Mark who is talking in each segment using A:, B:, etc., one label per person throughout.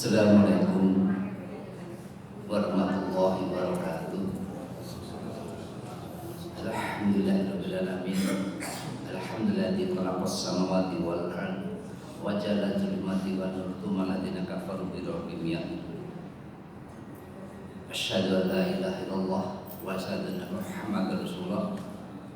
A: Assalamualaikum warahmatullahi wabarakatuh. Alhamdulillahirabbil alamin. Alhamdulilladzi khalaqas samawati wal ardh wa ja'ala zulumati wan nur tsumma alladziina kafaru bi rabbihim ya'dilun. Asyhadu an la ilaha illallah wa asyhadu anna Muhammadar Rasulullah.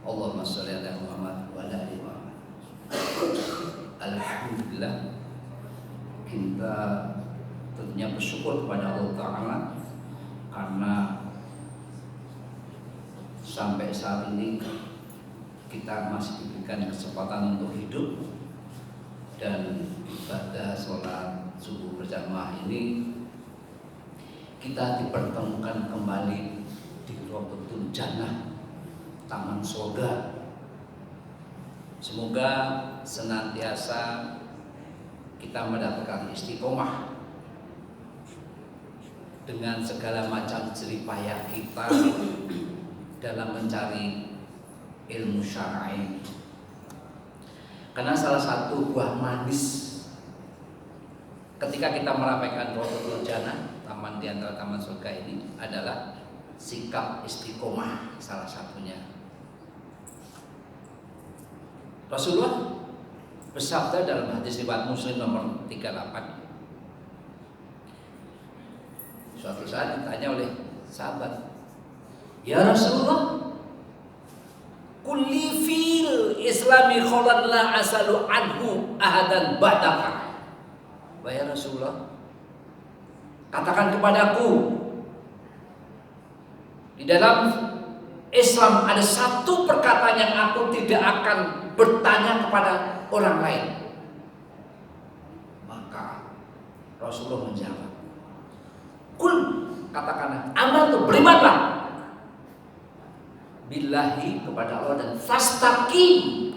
A: Allahumma shalli ala Muhammad wa ala ali Muhammad. Alhamdulillah, kita tentunya bersyukur kepada Allah Ta'ala karena sampai saat ini kita masih diberikan kesempatan untuk hidup dan ibadah sholat subuh berjamaah ini kita dipertemukan kembali di Rawdatul Jannah, Taman Surga. Semoga senantiasa kita mendapatkan istiqomah dengan segala macam jerih payah kita dalam mencari ilmu syar'i. Karena salah satu buah manis ketika kita merapaikan Rawdatul Jannah, taman di antara taman surga ini adalah sikap istiqomah salah satunya. Rasulullah bersabda dalam hadis riwayat Muslim nomor 38. Suatu saat ditanya oleh sahabat, "Ya Rasulullah, kulli fil islami kholan la asalu anhu ahadan ba'daka." Wahai Rasulullah, katakan kepadaku, di dalam Islam ada satu perkataan yang aku tidak akan bertanya kepada orang lain. Maka Rasulullah menjawab, "Kul," katakanlah, "amal tuh berimanlah billahi kepada Allah dan fastaqim,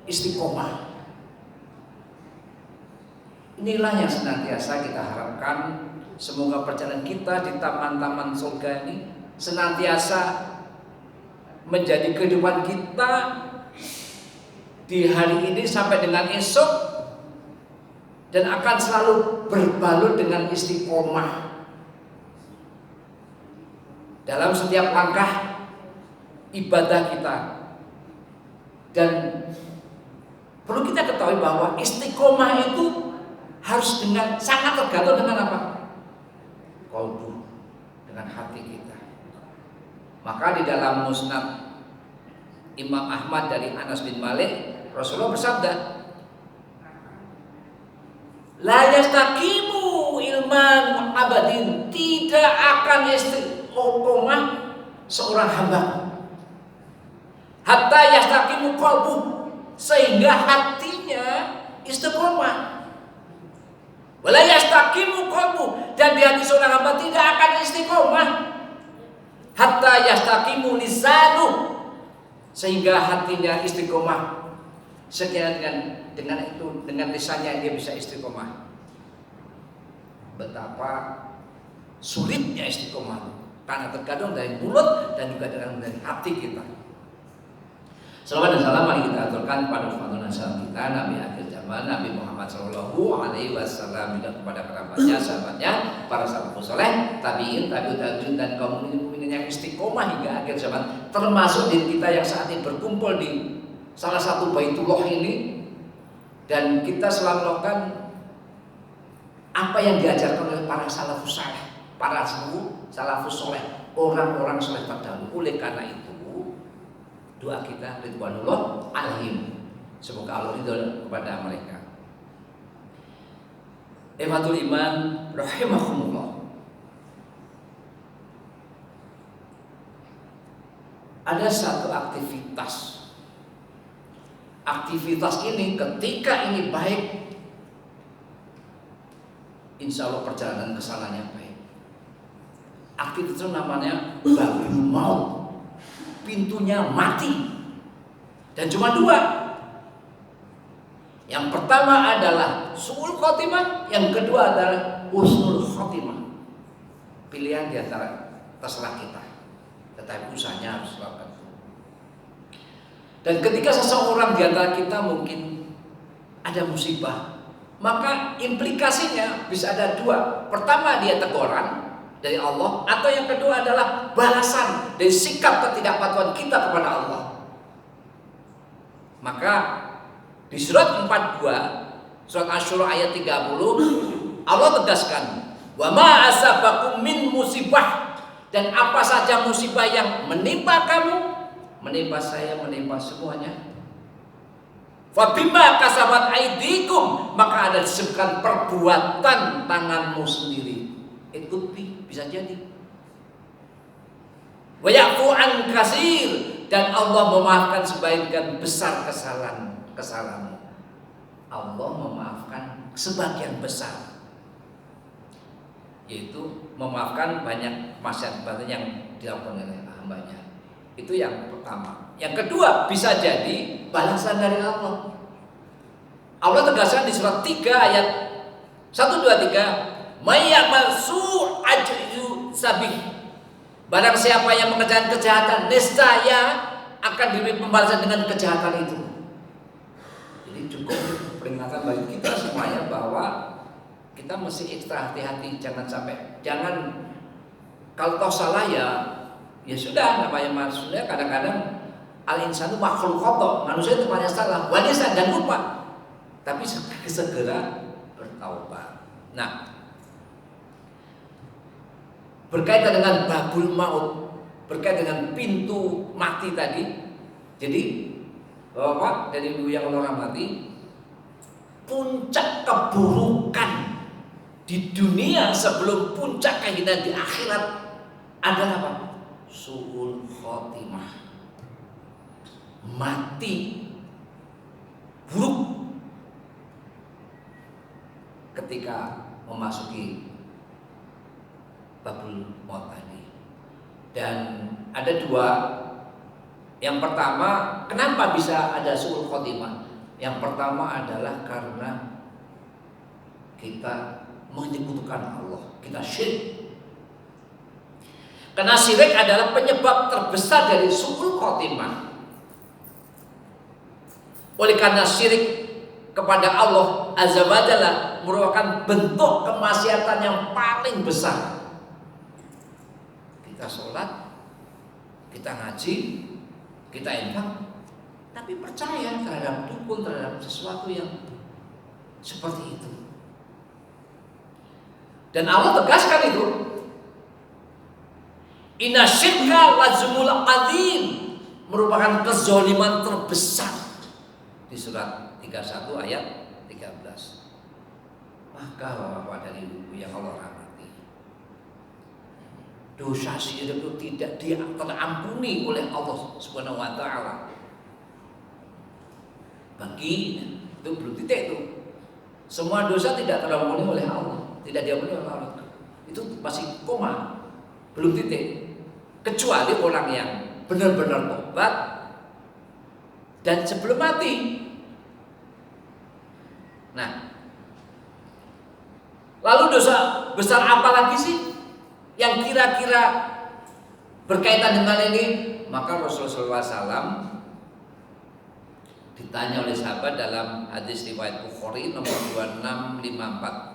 A: istiqomah." Inilah yang senantiasa kita harapkan. Semoga perjalanan kita di taman-taman surga ini senantiasa menjadi kehidupan kita di hari ini sampai dengan esok, dan akan selalu berbalut dengan istiqomah dalam setiap langkah ibadah kita. Dan perlu kita ketahui bahwa istiqomah itu harus dengan sangat tergantung dengan apa? Qalbu, dengan hati kita. Maka di dalam Musnad Imam Ahmad dari Anas bin Malik, Rasulullah bersabda, "La yastaqimu ilman abadin," tidak akan istiqomah seorang hamba hatta yastaqimu qalbu, sehingga hatinya istiqomah. Wala yastaqimu qalbu, dan di hati seorang hamba tidak akan istiqomah hatta yastaqimu lisanu, sehingga hatinya istiqomah. Sekian dengan itu, dengan lisannya dia bisa istiqomah. Betapa sulitnya istiqomah, karena tergantung dari mulut dan juga dari hati kita. Salawat dan salam mari kita aturkan kepada Rasulullah kita, Nabi akhir zaman, Nabi Muhammad Shallallahu Alaihi Wasallam, juga kepada kerabatnya, sahabatnya, para salafus saleh, tabiin, tabiut tabiin, dan kaum mukminin yang istiqomah hingga akhir zaman, termasuk diri kita yang saat ini berkumpul di salah satu Baitullah ini, dan kita selalu melakukan apa yang diajarkan oleh para salafus saleh, para salafus saleh, orang-orang saleh terdahulu. Oleh karena itu, doa kita ridwanullah alaihim, semoga Allah ridho kepada mereka. Ikhwatul iman rahimahumullah. Ada satu aktivitas ini ketika ini baik, insya Allah perjalanan kesananya baik. Aktivitas itu namanya babul maut, pintunya mati, dan cuma dua. Yang pertama adalah su'ul khotimah, yang kedua adalah husnul khotimah. Pilihan di antara terserah kita, tetapi usahanya harus dilakukan. Dan ketika seseorang di antara kita mungkin ada musibah, maka implikasinya bisa ada dua. Pertama, dia teguran dari Allah, atau yang kedua adalah balasan dari sikap ketidakpatuhan kita kepada Allah. Maka di surat 42, surat Asy-Syura ayat 30, Allah tegaskan, "Wa ma asabakum min musibah," dan apa saja musibah yang menimpa kamu, menimpa saya, menimpa semuanya, "Fabima kasabat aidikum," maka ada disebutkan perbuatan tanganmu sendiri. It could be, bisa jadi. Wa ya'fu an katsir, dan Allah memaafkan sebagian besar kesalahanmu. Allah memaafkan sebagian besar, yaitu memaafkan banyak maksiat yang dilakukan oleh hambanya. Itu yang pertama. Yang kedua, bisa jadi balasan dari Allah. Allah tegaskan di surat 3 ayat 1, 2, 3, "May ya'mal su'ajru sabih." Barang siapa yang mengerjakan kejahatan, niscaya akan diberi pembalasan dengan kejahatan itu. Jadi cukup peringatan bagi kita semuanya bahwa kita mesti ekstra hati-hati, jangan kalau toh salah ya sudah, namanya manusia kadang-kadang al-insanu makhluk khata', manusia itu banyak salah, wajar dan lupa. Tapi segera bertaubat. Nah, berkaitan dengan babul maut, berkaitan dengan pintu mati tadi. Jadi, Bapak dari Ibu yang Allah rahmati, puncak keburukan di dunia sebelum puncak kehinaan di akhirat adalah apa? Su'ul khotimah. Mati buruk ketika memasuki babul maut tadi. Dan ada dua. Yang pertama, kenapa bisa ada su'ul khotimah? Yang pertama adalah karena kita menyekutukan Allah, kita syirik. Karena syirik adalah penyebab terbesar dari su'ul khotimah. Oleh karena syirik kepada Allah Azza wa Jalla merupakan bentuk kemaksiatan yang paling besar. Kita sholat, kita ngaji, kita infak, tapi percaya terhadap dukun, terhadap sesuatu yang seperti itu. Dan Allah tegaskan itu, "Inna syirka la zulmul adzim," merupakan kezaliman terbesar. Di surat 31 ayat 13. Maka Bapak dan Ibu yang Allah rahmati, dosa syirik itu tidak terampuni oleh Allah Subhanahu wa taala. Bagi itu belum titik itu. Semua dosa tidak terampuni oleh Allah, tidak diampuni oleh Allah. Itu masih koma, belum titik. Kecuali orang yang benar-benar tobat dan sebelum mati. Nah, lalu dosa besar apa lagi sih yang kira-kira berkaitan dengan ini? Maka Rasulullah SAW ditanya oleh sahabat dalam hadis riwayat Bukhari nomor 2654.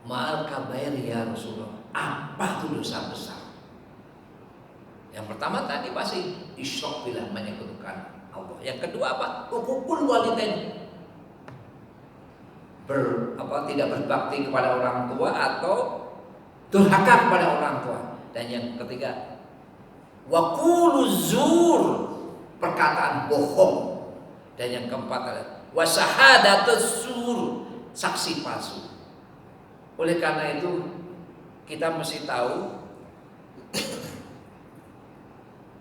A: Ma'al kabair ya Rasulullah, apa itu dosa besar? Yang pertama tadi pasti isyrak billah, menyekutukan Allah. Yang kedua apa? Hukukul walidain, tidak berbakti kepada orang tua atau durhaka kepada orang tua. Dan yang ketiga, waquluz zur, perkataan bohong. Dan yang keempat adalah wasyahadatuz zur, saksi palsu. Oleh karena itu kita mesti tahu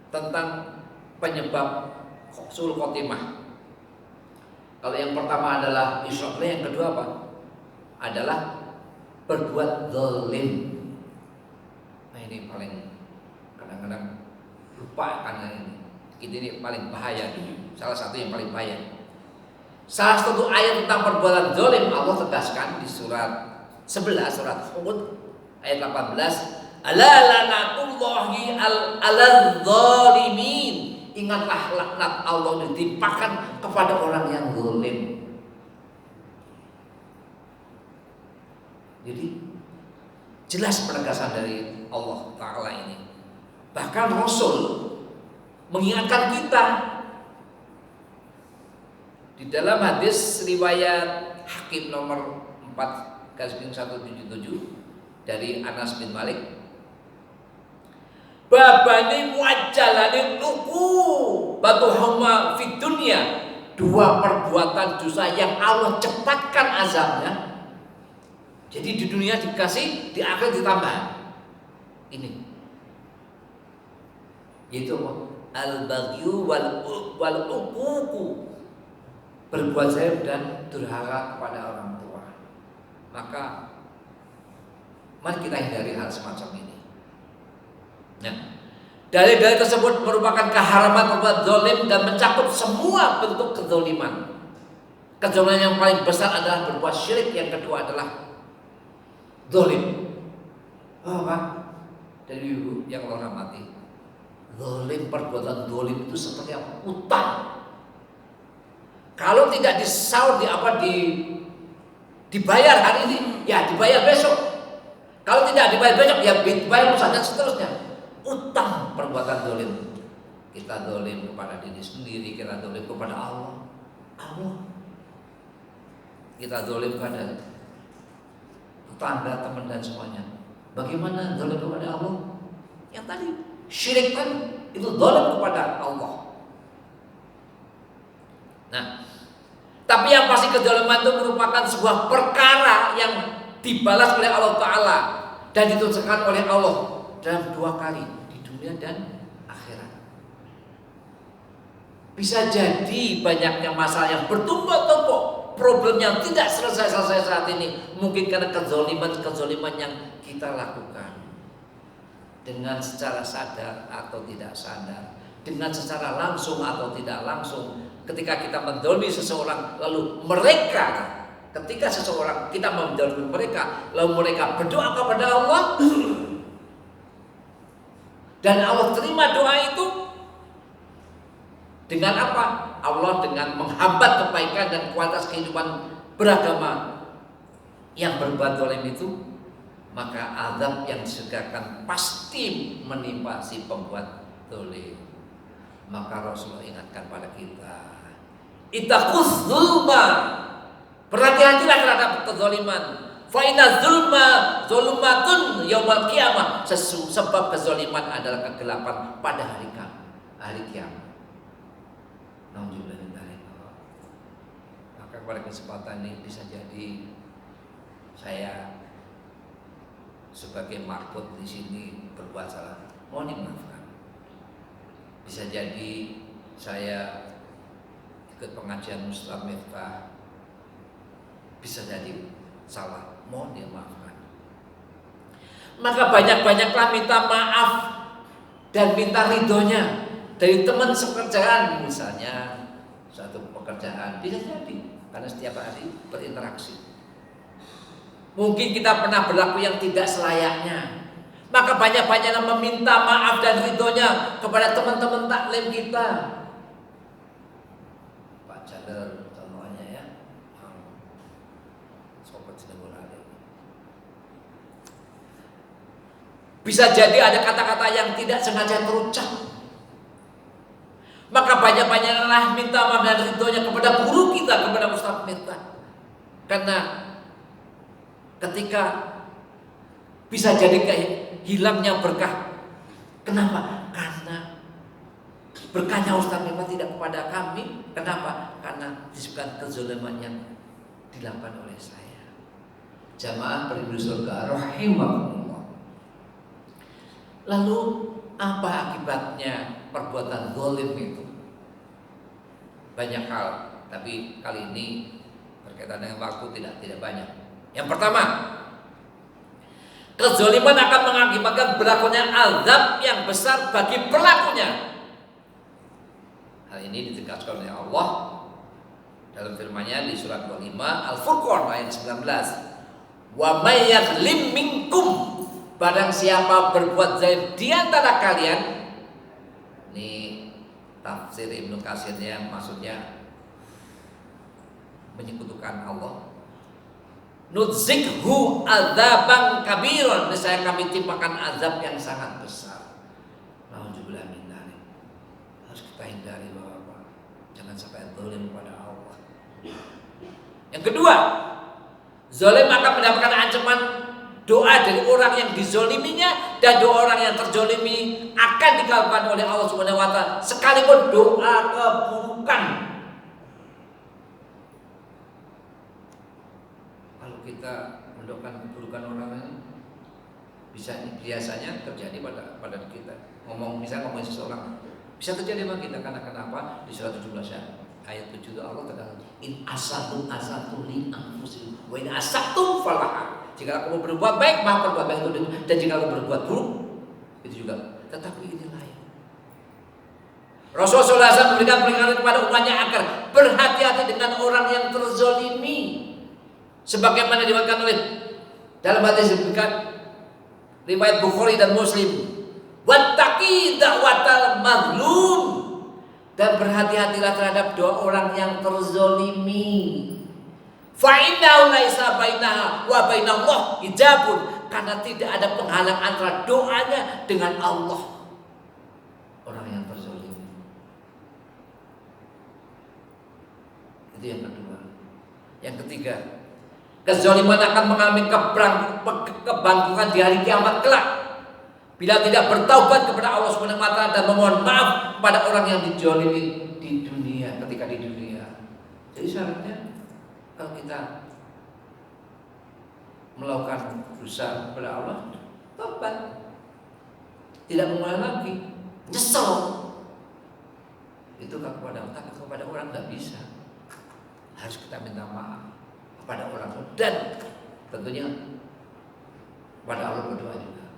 A: tentang penyebab su'ul khotimah. Kalau yang pertama adalah isyrak, yang kedua apa? Adalah berbuat zalim. Nah, ini paling kadang-kadang lupa karena ini paling bahaya. Salah satu yang paling bahaya. Salah satu ayat tentang perbuatan zalim Allah tegaskan di surat 11, surat Hud ayat 18, "Ala lanatullahi alal zalimin." Ingatlah laknat Allah ditimpakan kepada orang yang zalim. Jadi jelas penegasan dari Allah Ta'ala ini. Bahkan Rasul mengingatkan kita di dalam hadis riwayat Hakim nomor 4/177 dari Anas bin Malik, babani wajalani tuku batu hama fid dunya, dua perbuatan dosa yang Allah cepatkan azabnya. Jadi di dunia dikasih, di akhir ditambah. Ini itu al-baghyu wal uququ, berbuat zalim dan durhaka kepada orang tua. Maka mari kita hindari hal semacam ini. Nah, dalil-dalil tersebut merupakan keharaman berbuat zalim dan mencakup semua bentuk kezaliman. Kezaliman yang paling besar adalah berbuat syirik, yang kedua adalah zalim. Oh, Pak, dari ibu yang Allah rahmati, zalim, perbuatan zalim itu seperti apa? Utang. Kalau tidak disaur dibayar hari ini, ya dibayar besok. Kalau tidak dibayar besok, ya dibayar lusa dan seterusnya. Utang, perbuatan zalim. Kita zalim kepada diri sendiri, kita zalim kepada Allah. Kita zalim kepada tetangga, teman dan semuanya. Bagaimana zalim kepada Allah? Yang tadi syirik kan itu zalim kepada Allah. Nah, tapi yang pasti kezaliman itu merupakan sebuah perkara yang dibalas oleh Allah Ta'ala dan dituntutkan oleh Allah dalam dua kali, di dunia dan akhirat. Bisa jadi banyaknya masalah yang bertumpuk-tumpuk, problem yang tidak selesai-selesai saat ini, mungkin karena kezaliman yang kita lakukan dengan secara sadar atau tidak sadar, dengan secara langsung atau tidak langsung. Ketika kita mendolimi seseorang, lalu ketika kita mendolimi mereka, lalu mereka berdoa kepada Allah, dan Allah terima doa itu dengan apa? Allah dengan menghambat kebaikan dan kualitas kehidupan beragama yang berbuat zalim itu, maka azab yang disegerakan pasti menimpa si pembuat zalim. Maka Rasulullah ingatkan pada kita, ittaquz zulma, berhati-hatilah terhadap kezaliman. Fa inna zulma zulumatun yaumil qiyamah, sebab kezaliman adalah kegelapan pada hari kiamat. Maka pada kesempatan ini bisa jadi saya sebagai makhluk di sini berbuat salah, mohon dimaafkan. Bisa jadi saya ikut pengajian Ustaz Miftah, bisa jadi salah, mohon dimaafkan. Maka banyak-banyaklah minta maaf dan minta ridhonya dari teman sekerjaan, misalnya satu pekerjaan, bisa jadi karena setiap hari berinteraksi. Mungkin kita pernah berlaku yang tidak selayaknya, maka banyak-banyaklah meminta maaf dan ridhonya kepada teman-teman taklim kita. Pak Jader contohnya ya, sobat sedang ada. Bisa jadi ada kata-kata yang tidak sengaja terucap, maka banyak-banyaklah minta maaf dan ridhonya kepada guru kita, kepada Ustaz Miftah. Karena ketika bisa jadi hilangnya berkah. Kenapa? Karena berkahnya Ustaz Miftah tidak kepada kami. Kenapa? Karena disebabkan kezaliman yang dilakukan oleh saya. Jamaah penduduk surga rahimakumullah. Lalu apa akibatnya perbuatan zalim itu? Banyak hal, tapi kali ini berkaitan dengan waktu tidak banyak. Yang pertama, kezaliman akan mengakibatkan berlakunya azab yang besar bagi pelakunya. Hal ini ditegaskan oleh Allah dalam firman-Nya di surat 25 Al-Furqan ayat 19. Wa may yadhlim minkum, barang siapa berbuat zalim di antara kalian. Ini tafsir Ibnu Katsirnya, maksudnya menyekutukan Allah. Nudzikhu adzaban kabiran, saya kami timpakan azab yang sangat besar. Nauzubillah min dzalik. Harus kita hindari Bapak. Jangan sampai zalim pada Allah. Yang kedua, zalim akan mendapatkan ancaman doa dari orang yang dizoliminya, dan doa orang yang terzolimi akan dikabulkan oleh Allah Subhanahu wa taala sekalipun doa keburukan. Kalau kita mendoakan keburukan orang lain, biasanya terjadi pada kita. Ngomong seseorang, bisa terjadi sama kita karena kenapa? Di surat 17 ayat 7 Allah terkata, in asatum li anfusikum wa in asatum falaha. Jika kamu berbuat baik, maka berbuat baik itu, dan jika kamu berbuat buruk, itu juga. Tetapi ini lain. Rasulullah SAW memberikan peringatan kepada umatnya agar berhati-hati dengan orang yang terzolimi, sebagaimana diwakilkan oleh dalam hadis disebutkan riwayat Bukhari dan Muslim, wattaqi da'watal mazlum, dan berhati-hatilah terhadap doa orang yang terzolimi. Fa'innahu laisa bainaha wa bainallah hijabun, karena tidak ada penghalang antara doanya dengan Allah. Orang yang terzolimi. Itu yang kedua. Yang ketiga, kezaliman akan mengalami kebangkitan di hari kiamat kelak bila tidak bertaubat kepada Allah Subhanahu wa taala dan memohon maaf pada orang yang dizalimi di dunia, ketika di dunia. Jadi syaratnya kalau kita melakukan dosa kepada Allah, tobat, tidak mengulangi lagi, nyesel, itu kepada orang nggak bisa. Harus kita minta maaf kepada orang dan tentunya pada Allah berdoa juga.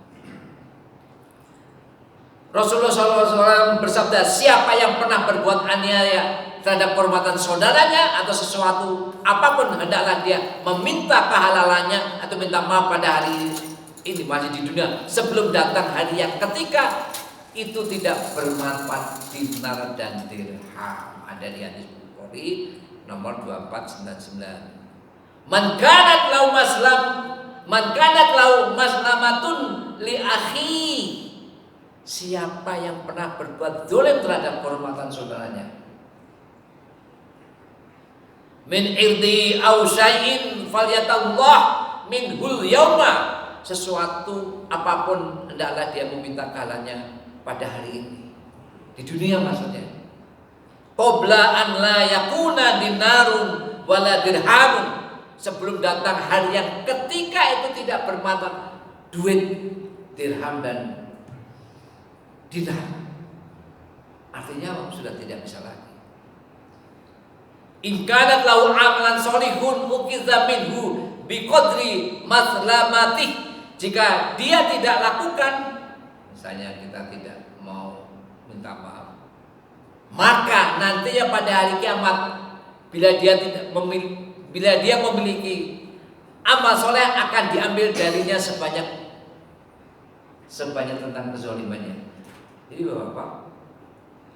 A: Rasulullah SAW bersabda, siapa yang pernah berbuat aniaya terhadap kehormatan saudaranya atau sesuatu apapun, hendaklah dia meminta kehalalannya atau minta maaf pada hari ini masih di dunia, sebelum datang hari yang ketika itu tidak bermanfaat dinar dan dirham. Ada di hadis Bukhari nomor 2499. Man kanat lahu maslamatun li akhi, siapa yang pernah berbuat zalim terhadap kehormatan saudaranya, min irdi aw syai'in falyatallah minhul yauma, sesuatu apapun hendaklah dia meminta kalanya pada hari ini, di dunia maksudnya, qabla an la yakuna dinarun wala dirhamun, sebelum datang hari yang ketika itu tidak bermanfaat duit, dirham dan dinar. Artinya sudah tidak bisa lagi. In kanat lahu amalan sholihun ukiza minhu biqadri maslamatih, jika dia tidak lakukan, misalnya kita tidak mau minta maaf, maka nantinya pada hari kiamat bila dia memiliki amal soleh akan diambil darinya sebanyak tentang kezalimannya. Jadi Bapak,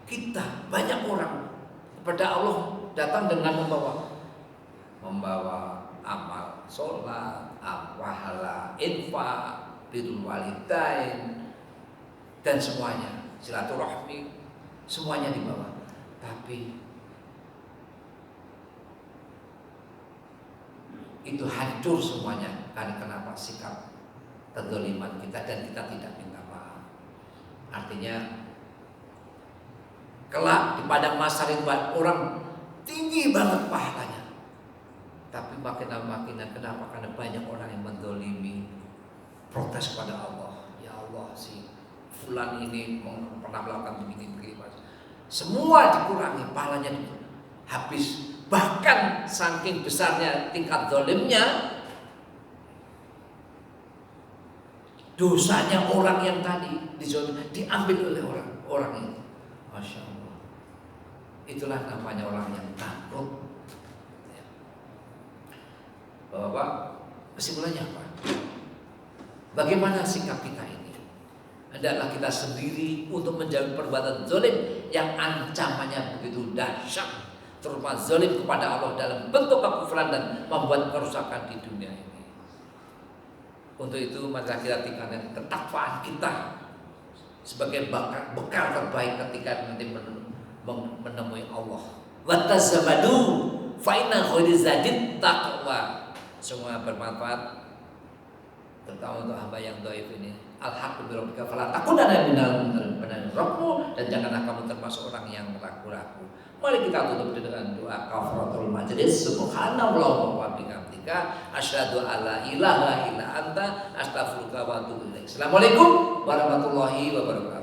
A: kita banyak orang kepada Allah datang dengan membawa amal sholat, pahala, infak, birrul walidain, dan semuanya, silaturahmi, semuanya dibawa. Tapi itu hancur semuanya karena kenapa? Sikap kezaliman kita, dan kita tidak minta maaf. Artinya kelak di padang mahsyar itu orang tinggi banget pahalanya, tapi makin lama makin kenapa? Karena banyak orang yang menzalimi, protes pada Allah. Ya Allah, si fulan ini pernah melakukan begini, semua dikurangi, pahalanya habis. Bahkan saking besarnya tingkat zalimnya, dosanya orang yang tadi dizalimi diambil oleh orang itu. Masya Allah. Itulah namanya orang yang takut. Bapak, kesimpulannya apa? Bagaimana sikap kita ini? Hendaklah kita sendiri untuk menjauhi perbuatan zalim yang ancamannya begitu dahsyat. terutama zalim kepada Allah dalam bentuk kekufuran dan membuat kerusakan di dunia ini. Untuk itu marilah kita tingkatkan ketakwaan kita sebagai bekal terbaik ketika nanti menemui Allah. Watazabadu fa inna khairizadit taqwa. Semua bermanfaat, terutama untuk hamba yang dhaif ini. Al-haqqu bi rabbika fala takunanna minal mumtarin. Dan janganlah kamu termasuk orang yang ragu-ragu. Mari kita tutup dengan doa kafaratul majlis. Subhanallah wa bihamdika asyhadu alla ilaha illa anta astaghfiruka wa atubu ilaik. Assalamualaikum warahmatullahi wabarakatuh.